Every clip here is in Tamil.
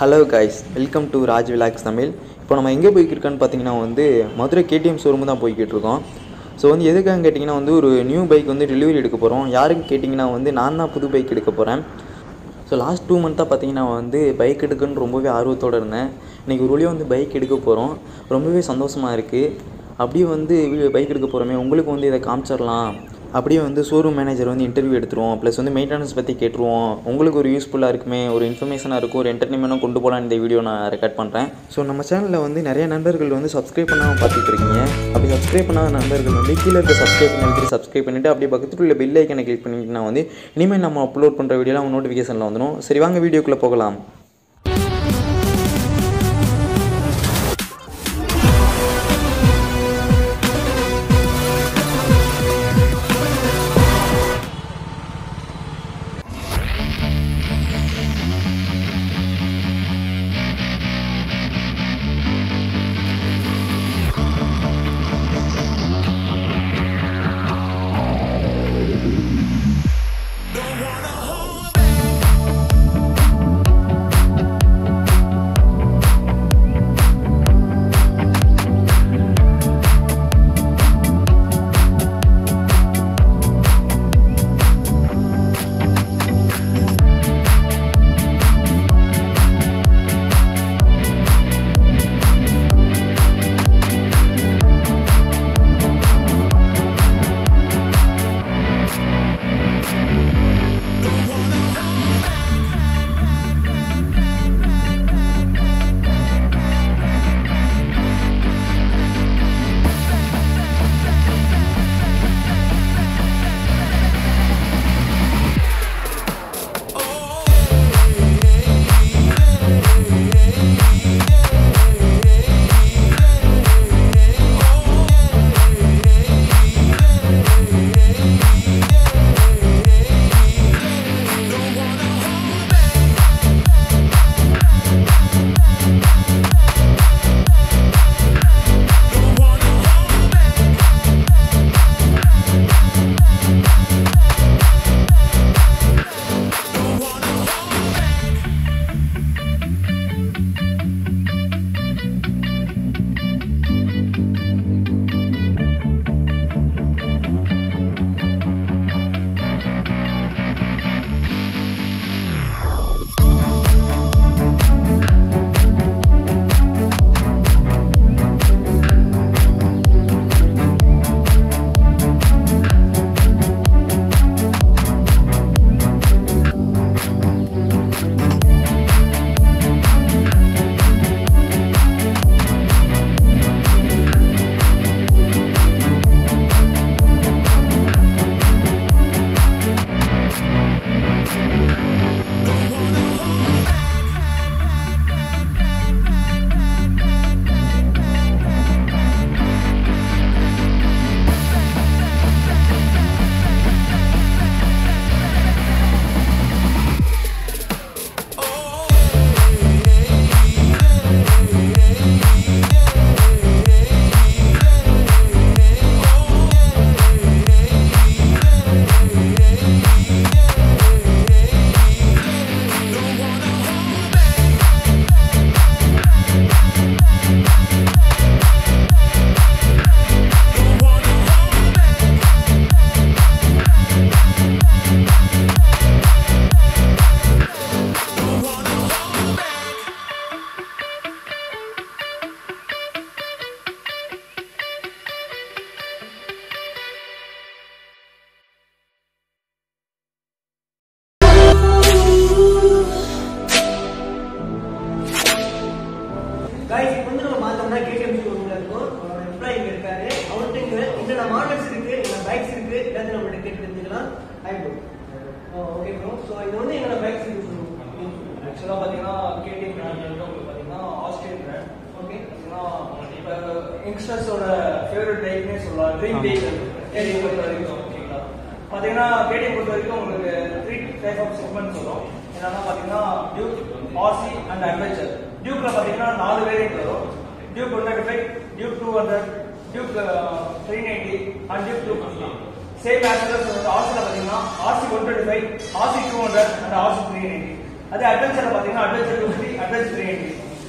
Hello guys, welcome to Raj vlogs Tamil. இப்போ நம்ம எங்கே போய்க்கிருக்கோன்னு பார்த்தீங்கன்னா மதுரை கேடிஎம் ஷோரூம் தான் போய்கிட்டு இருக்கோம். ஸோ எதுக்காக கேட்டிங்கன்னா ஒரு நியூ பைக் டெலிவரி எடுக்க போகிறோம். யாருக்கு கேட்டிங்கன்னா நான் தான் புது பைக் எடுக்க போகிறேன். ஸோ லாஸ்ட் 2 மந்த்தாக பார்த்தீங்கன்னா பைக் எடுக்கணுன்னு ரொம்பவே ஆர்வத்தோடு இருந்தேன். இன்றைக்கி ஒரு வழியாக பைக் எடுக்க போகிறோம். ரொம்பவே சந்தோஷமாக இருக்குது. அப்படியே பைக் எடுக்க போகிறோமே, உங்களுக்கு இதை காமிச்சிடலாம். அப்படியே ஷோரூம் மேனேஜர் இன்டர்வியூ எடுத்துருவோம். ப்ளஸ் மெயின்டெனன்ஸ் பற்றி கேட்டுருவோம். உங்களுக்கு ஒரு யூஸ்ஃபுல்லாக இருக்குமே, ஒரு இன்ஃபர்மேஷனாக இருக்கும், ஒரு என்டர்டைன்மெண்ட்டாக கொண்டு போகலாம். இந்த வீடியோ நான் ரெக்கார்ட் பண்ணுறேன். ஸோ நம்ம சேனலில் நிறைய நண்பர்கள் சப்ஸ்கிரைப் பண்ணாமல் பார்த்துட்டு இருக்கீங்க. அப்படி சப்ஸ்கிரைப் பண்ணாத நண்பர்கள் கீழே இருக்க சப்ஸ்கிரைப் பண்ணிவிட்டு அப்படியே பக்கத்தில் உள்ள பெல் ஐக்கனை கிளிக் பண்ணிங்கன்னா இனிமேல் நம்ம அப்லோட் பண்ணுற வீடியோலாம் அவங்க நோட்டிஃபிகேஷனில் வந்துடும். சரி, வாங்க வீடியோக்குள்ளே போகலாம். Duke 125, Duke 200, Duke 390 and Duke 250. Same as well as RC 125, RC 200 and RC 390. அதே அட்வென்ச்சர் பாத்தீங்கன்னா அட்வென்ச்சர் 250, அட்வென்ச்சர்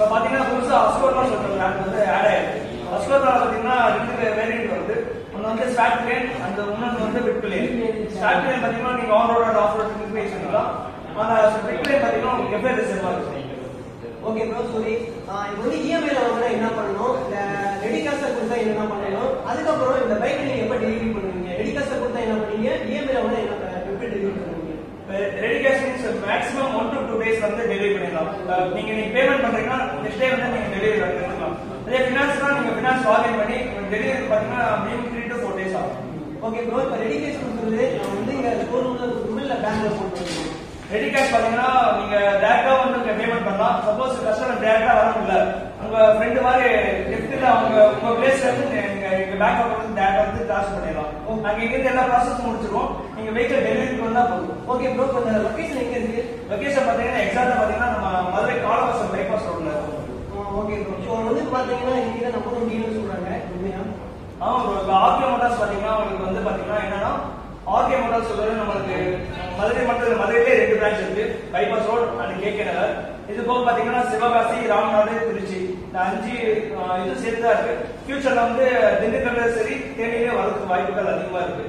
இப்போ பார்த்தீங்கன்னா புதுசாக அஸ்கோர்லாம் சொல்கிற பிராண்ட் வந்து ஆட் ஆயிருக்கு. அஸ்கோர்ல பார்த்தீங்கன்னா 2 வேரியன்ட் வருது. ஒன்று வந்து ஸ்டார்ட் பிளேன், அந்த இன்னொன்று வந்து விட் பிளேன். ஸ்டார்ட் பிளேன் பார்த்தீங்கன்னா நீங்கள் on road off road use பண்ணிக்கலாம். ஆனால் விட் பிளேன் பார்த்தீங்கன்னா உங்களுக்கு எஃப்ஐ ரிசர்வாக இருக்கும். ஓகே ப்ரோ, சரி. இப்போ வந்து இஎம்ஐல வாங்கினா என்ன பண்ணணும், இல்லை ரெடி காசை கொடுத்தா என்ன பண்ணணும், அதுக்கப்புறம் இந்த பைக் நீங்கள் எப்போ டெலிவரி பண்ணுவீங்க? ரெடி காசை கொடுத்தா என்ன பண்ணுவீங்க, இஎம்ஐல வாங்கினா என்ன எப்போ டெலிவரி பண்ணுவீங்க? Ready cash means maximum 1 to 2 days வந்து டெலிவரி பண்ணிடலாம். நீங்க பேமெண்ட் பண்றீங்கன்னா நெக்ஸ்ட் டே வந்து நீங்க டெலிவரி பண்ணிடலாம். அதே ஃபினான்ஸ்னா நீங்க ஃபினான்ஸ் லாகின் பண்ணி டெலிவரி பார்த்தீங்கன்னா மினிமம் 3 to 4 days ஆகும். ஓகே ப்ரோ, இப்போ ரெடி கேஷ் கொடுக்குறது வந்து இங்கே ஷோரூம்ல கொடுக்கணும் இல்லை பேங்க்ல போட்டு? ரெடி கேஷ் பாத்தீங்கன்னா நீங்க டைரக்டா வந்து நீங்க பேமெண்ட் பண்ணலாம். சப்போஸ் கஸ்டமர் டைரக்டா வரணும் இல்ல, உங்க ஃப்ரெண்ட் மாதிரி கிஃப்ட்ல அவங்க உங்க பிளேஸ்ல இருந்து நீங்க எங்க பேங்க் அக்கவுண்ட் டைரக்டா வந்து ட்ரான்ஸ்ஃபர் பண்ணிடலாம். நாங்க இங்க இருந்து எல்லா ப்ராசஸும் முடிச்சிருவோம். நீங்க வெஹிக்கிள் டெலிவரி பண்ணா போதும். ஓகே ப்ரோ, இப்போ இந்த லொகேஷன் எங்க இருக்கு? லொகேஷன் பாத்தீங்கன்னா எக்ஸாக்ட்டா பாத்தீங்கன்னா நம்ம மதுரை காலவாசல் பைபாஸ் ரோட்ல இருக்கும். ஓகே ப்ரோ, ஸோ வந்து பாத்தீங்கன்னா இங்க நம்ம ஒரு டீலர் சொல்றாங்க உண்மையா? ஆமா ப்ரோ, இப்போ ஆர்கே மோட்டார்ஸ் பாத்தீங்கன்னா உங்களுக்கு வந்து பாத்தீங்கன்னா என்னன்னா ஆர்கே மோட்டார்ஸ் சொல்றது நம்மளுக்கு மதுரை மட்டும் மதுரையிலே 2 பிரான்ச் இருக்கு, பைபாஸ் ரோட் அண்ட் கேகே நகர். இது போக பாத்தீங்கன்னா சிவகாசி, ராமநாடு, திருச்சி, இந்த 5 இது சேர்த்து தான் இருக்கு. ஃபியூச்சர்ல வந்து திண்டுக்கல்ல சரி தேனியிலே வரதுக்கு வாய்ப்புகள் அதிகமா இருக்கு.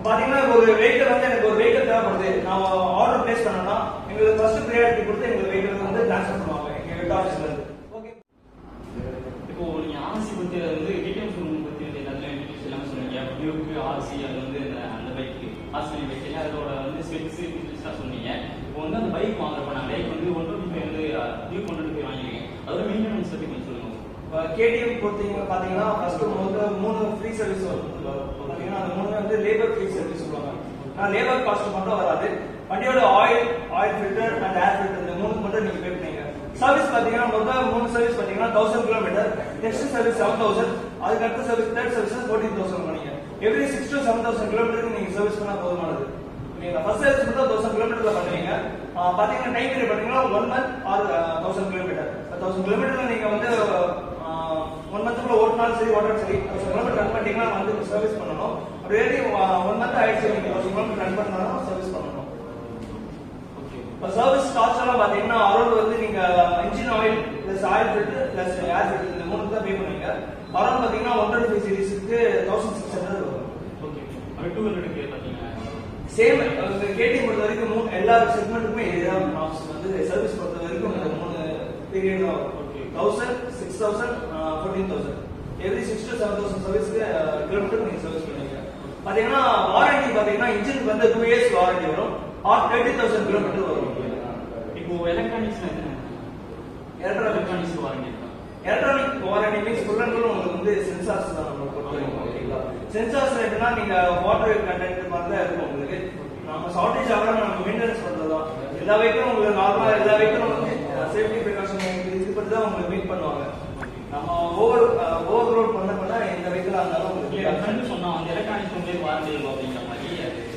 பாத்தீங்கன்னா ஒரு வெஹிக்கிள் வந்து எனக்கு ஒரு வெஹிக்கிள் தேவைப்படுது, நான் ஆர்டர் பிளேஸ் பண்ணனா எங்களுக்கு ஃபர்ஸ்ட் ப்ரையாரிட்டி கொடுத்து எங்களுக்கு வெஹிக்கிள் வந்து ட்ரான்ஸ்ஃபர் பண்ணுவாங்க எங்க ஹெட் ஆஃபீஸ்ல இருந்து. ஓகே, இப்போ நீங்க ஆர்சி பத்தி வந்து கேடிஎம் ஷோரூம் பத்தி வந்து எல்லாத்தையும் டீடைல்ஸ் எல்லாம் சொன்னீங்க. டியூக், ஆர்சி, அது வந்து அந்த பைக் ஆர்சி பைக் அதோட வந்து ஸ்பெக்ஸ் டீடைல்ஸா சொன்னீங்க. இப்போ வந்து அந்த பைக் வாங்குறப்ப நான் பைக் வந்து 125 வந்து டியூக் 125 வாங்கிருக்கேன். அதோட மெயின்டெனன்ஸ் பத்தி கொஞ்சம் சொல்லுங்க. கேடிஎம் பொறுத்தீங்க பாத்தீங்கன்னா ஃபர்ஸ்ட் வந்து 3 ஃப்ரீ சர்வீஸ் வரும். பாத்தீங்கன்னா அந்த 3 வந்து லேபர் ஃப்ரீ சர்வீஸ் சொல்லுவாங்க. நான் லேபர் காஸ்ட் மட்டும் வராது, வண்டியோட oil filter and air filter இந்த 3 மட்டும் நீங்க பே பண்ணீங்க. சர்வீஸ் பாத்தீங்கன்னா மொத்தம் 3 சர்வீஸ் பாத்தீங்கன்னா 1000 கிலோமீட்டர், நெக்ஸ்ட் சர்வீஸ் 7000, அதுக்கு அடுத்த சர்வீஸ் தேர்ட் சர்வீஸ் 14000 பண்ணீங்க. எவ்ரி 6 to 7000 கிலோமீட்டருக்கு நீங்க சர்வீஸ் பண்ணா போதுமானது. நீங்க ஃபர்ஸ்ட் சர்வீஸ் மட்டும் 1000 கிலோமீட்டர்ல பண்ணுவீங்க. பாத்தீங்கன்னா டைம் பீரியட் பாத்தீங்கன்னா 1 month or 1000 கிலோமீட்டர். 1000 கிலோமீட்டர்ல நீங்க வந்து 1 monthக்குள்ள ஓட்டினாலும் சரி ஓட்டாலும் சரி 1000 கிலோமீட்டர் ரன் பண்ணிட்டீங்கன்னா வந்து சர்வீஸ் பண்ணணும். அப்படி 1 month ஆயிடுச்சு நீங்க 1000 கிலோமீட்டர் ரன் பண்ணாலும் சர்வீஸ் பண்ணணும். இப்போ சர்வீஸ் காஸ்ட் எல்லாம் பாத்தீங்கன்னா அரௌண்ட் வந்து நீங்க engine oil plus oil filter plus air filter இந்த 3 தான் பே பண்ணுவீங்க. அரௌண்ட் பாத்தீங்கன்னா 125 சீரிஸ்க்கு 1600 வரும். ஓகே, அது 200க்கு பாத்தீங்கன்னா சேம் கேடிஎம் பொறுத்த வரைக்கும் எல்லா செக்மெண்ட்டுக்குமே இதுதான் நாப்ஸ் வந்து சர்வீஸ் பொறுத்த வரைக்கும் இந்த 3 பீரியட் தான் வரும். 1000, 6000, 14000 எவ்ரி 6 to 7000 சர்வீஸ்க்கு கிலோமீட்டர் நீங்க சர்வீஸ் பண்ணுவீங்க. பாத்தீங்கன்னா வாரண்டி பாத்தீங்கன்னா இன்ஜினுக்கு வந்து 2 years வாரண்டி வரும், ஆர் 30,000 கிலோமீட்டர் வரும். இப்போ electronics electronics warranty electronic warranty means full and full உங்களுக்கு வந்து சென்சார்ஸ் தான் நம்ம கொடுத்துருக்கோம். ஓகேங்களா, சென்சார்ஸ் எப்படின்னா நீங்க வாட்டர் கண்டென்ட் மாதிரி தான் இருக்கும் உங்களுக்கு. நம்ம ஷார்டேஜ் ஆகாம நம்ம மெயின்டெனன்ஸ் பண்றது தான். எல்லா வெஹிக்கிளும் உங்களுக்கு நார்மலா எல்லா வெஹிக்கிளும் வந்து சேஃப்டி ப்ரிகாஷன் இது பத்தி தான் உங்களுக்கு மீட் பண்ணுவாங்க. நம்ம ஓவர்லோட் பண்ண எந்த வெஹிக்கிளா இருந்தாலும் உங்களுக்கு சொன்னா அந்த எலக்ட்ரானிக்ஸ் வந்து வாரண்டி இருக்கும் அப்படிங்கிற மாதிரி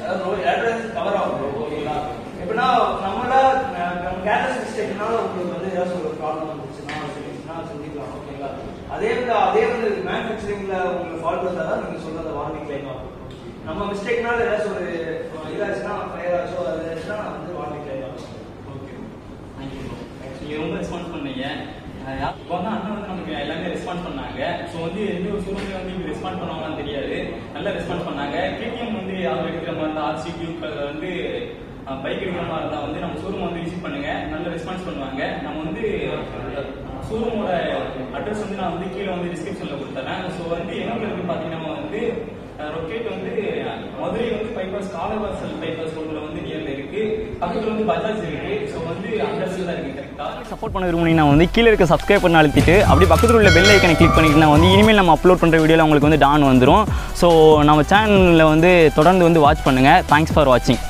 அதாவது எலக்ட்ரானிக்ஸ் கவர் ஆகும். ஓகேங்களா, எப்படின்னா நம்மள கேர்லெஸ் மிஸ்டேக்னால உங்களுக்கு வந்து ஏதாச்சும் ஒரு ப்ராப்ளம் வந்துச்சுன்னா செஞ்சுக்கலாம். ஓகேங்களா, அதே வந்து மேனுஃபேக்சரிங்ல உங்களுக்கு ஃபால்ட் வந்தாதான் நீங்க சொல்ற அந்த வாரண்டி கிளைம் ஆகும். நம்ம மிஸ்டேக்னால ஏதாச்சும் ஒரு இதாச்சுன்னா ஃபயர் ஆச்சோ அது ஆச்சுன்னா வந்து வாரண்டி கிளைம் ஆகும். Okay, thank you bro. நீங்க ரொம்ப ரெஸ்பான்ஸ் பண்ணீங்க. இப்போ வந்து அண்ணன் வந்து நமக்கு எல்லாமே ரெஸ்பான்ஸ் பண்ணாங்க. ஸோ வந்து எந்த ஒரு ஷோரூம்ல வந்து இப்படி ரெஸ்பான்ஸ் பண்ணுவாங்கன்னு தெரியாது, நல்லா ரெஸ்பான்ஸ் பண்ணாங்க. கேடிஎம் வந்து யாரும் எடுக்கிற மாதிரி இருந்தால் ஆர்சி டியூக் வந்து பைக் எடுக்கிற மாதிரி இருந்தால் வந்து நம்ம ஷோரூம் வந்து விசிட் பண்ணுங்க, நல்ல ரெஸ்பான்ஸ் பண்ணுவாங்க. நம்ம வந்து ஷோரூமோட அட்ரஸ் வந்து நான் வந்து கீழே வந்து டிஸ்கிரிப்ஷன்ல கொடுத்துறேன். ஸோ வந்து என்ன இருக்கு பார்த்தீங்கன்னா வந்து ரொக்கேட் வந்து மதுரை வந்து பைபாஸ் காலவாசல் பைபாஸ் ரோட்ல வந்து நியர்ல இருக்கு, பக்கத்துல வந்து பஜாஜ் இருக்கு. ஸோ வந்து அந்த இடத்துல தான் இருக்கு. கரெக்டா சப்போர்ட் பண்ண விரும்புனீங்கன்னா வந்து கீழே இருக்க சப்ஸ்கிரைப் பண்ண அழுத்திட்டு அப்படி பக்கத்தில் உள்ள பெல் ஐக்கனை கிளிக் பண்ணிக்கிட்டா வந்து இனிமேல் நம்ம அப்லோட் பண்ணுற வீடியோவில் உங்களுக்கு வந்து டான் வந்துடும். ஸோ நம்ம சேனலில் வந்து தொடர்ந்து வந்து வாட்ச் பண்ணுங்கள். தேங்க்ஸ் ஃபார் வாட்சிங்.